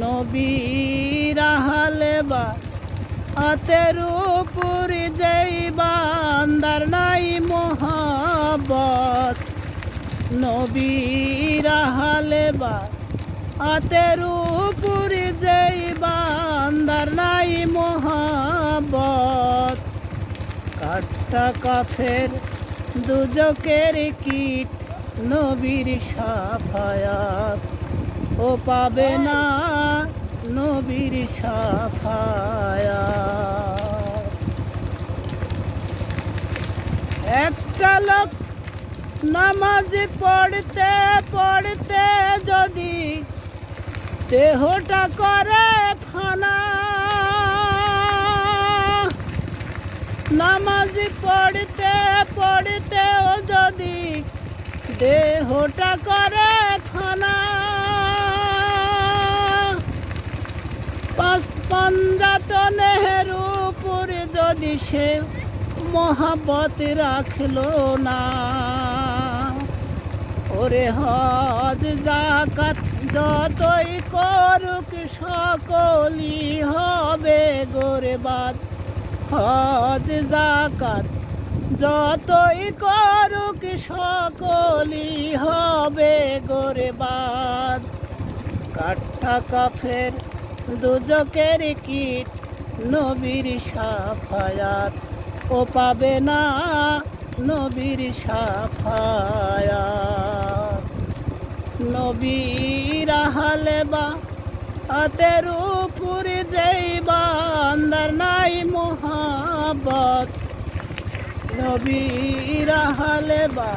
নবীর আহলে বা আতের উপর যেই বান্দার নাই মোহাব্বত, নবীর আহলে বা আতের উপর যেই বান্দার নাই মোহাব্বত, কাঠটা কাফের দুজকের কীট নবীর সাফায়াত, ও পাবে না নবীর সাফায়াত। একটা লোক নামাজ পড়তে পড়তে যদি দেহটা করে ফানা, নামাজ পড়তে পড়তেও যদি দেহটা করে ফানা, পাঁচ পাঞ্জাতনের উপর যদি সে মহাব্বত রাখলো না, ওরে হজ যাকাত যতই করুক সকলই হবে বরবাদ, হজ যাকাত যতই করুক সকলই হবে বরবাদ। কাঠটা কাফের দুজকের কীট নবীর সাফায়াত, ও পাবে না নবীর সাফায়াত। নবীর আহলে বা আতের উপর যেই বান্দার নাই মোহাব্বত, নবীর আহলে বা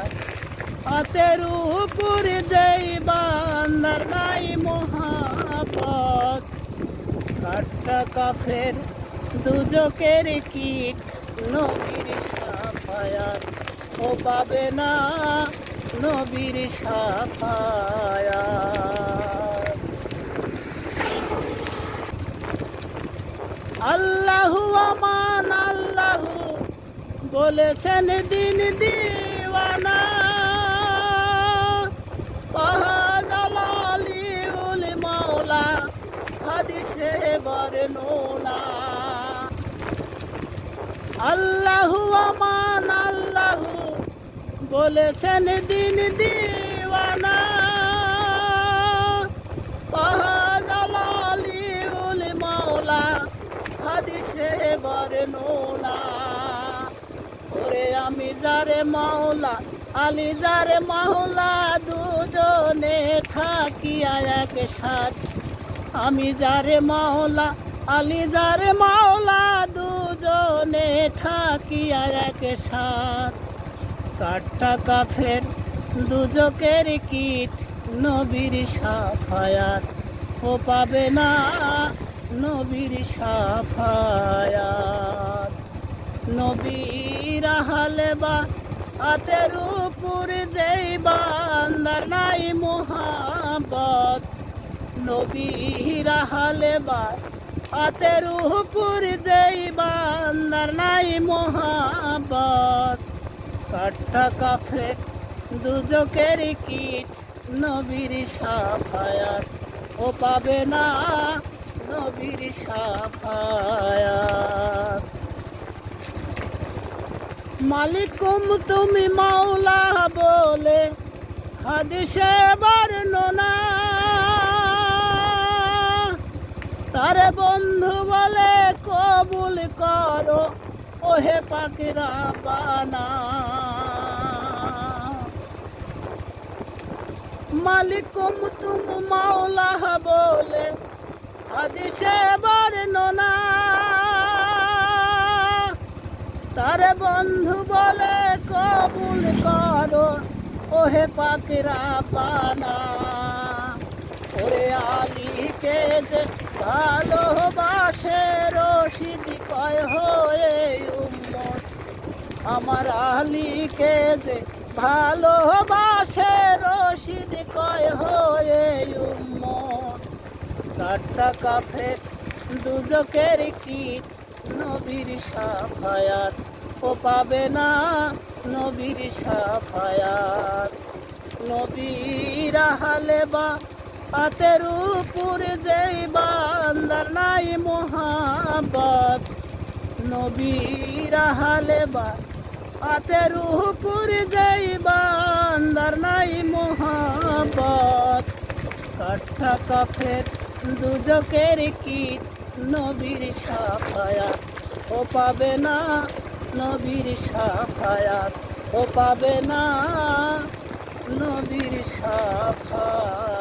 আতের উপর যেই বান্দার নাই মোহাব্বত, কাঠটা কাফের দুজকের কীট নবীর সাফায়াত, ও পাবে না নবীর সাফায়াত। আল্লাহু আমান আল্লাহু বলেছেন দিন দিওয়ানা, পাহাড়ালিউল মাওলা হাদিসে বর্ণনা। আল্লাহু আমান আল্লাহু বলেছেন দিন দিওয়ানা, পাহাড়ালিউল মাওলা হাদিসে বর্ণনা। ওরে আমি যারে মাওলা আলী যারে মাওলা দুজনে থাকিয়া এক সাথ, আমি যারে মাওলা আলী যারে মাওলা দুজনে থাকিয়া এক সাথ, কাঠটা কাফের দুজকের কীট নবীর সাফায়াত, ও পাবে না নবীর সাফায়াত। নবীর আহলে বা আতের উপর যেই বান্দার নাই মোহাব্বত, নবীর আহলে বা আতের উপর যেই বান্দার নাই মোহাব্বত, কাঠটা কাফের দুজকের কীট নবীর সাফায়াত, ও পাবে না নবীর সাফায়াত। মালিকুম তুমি মাওলা বলে হাদিসে বর্ণনা, তারে বন্ধু বলে কবুল করো ওহে পাক রাব্বানা। মালিকুম তুমি মাওলা বলে হাদিসে বর্ণনা, তারে বন্ধু বলে কবুল করো ওহে পাক রাব্বানা। ওরে আলীকে যে ভালোবাসে রশিদ কয় হয়ে উম্মত, আমার আলীকে যে ভালোবাসে রশিদ কয় হয়ে উম্মত, কাঠটা কাফের দুজকের কীট নবীর সাফায়াত, ও পাবে না নবীর সাফায়াত। নবীর আহলে বা আতের উপর যেই যার নাই মোহাব্বত নবীর আহলে আতের উপর যেই বান্দার নাই মোহাব্বত কাঠা কাফের দুজকের কীট নবীর সাফায়াত ও পাবে না, নবীর সাফায়াত ও পাবে না, নবীর সাফায়াত।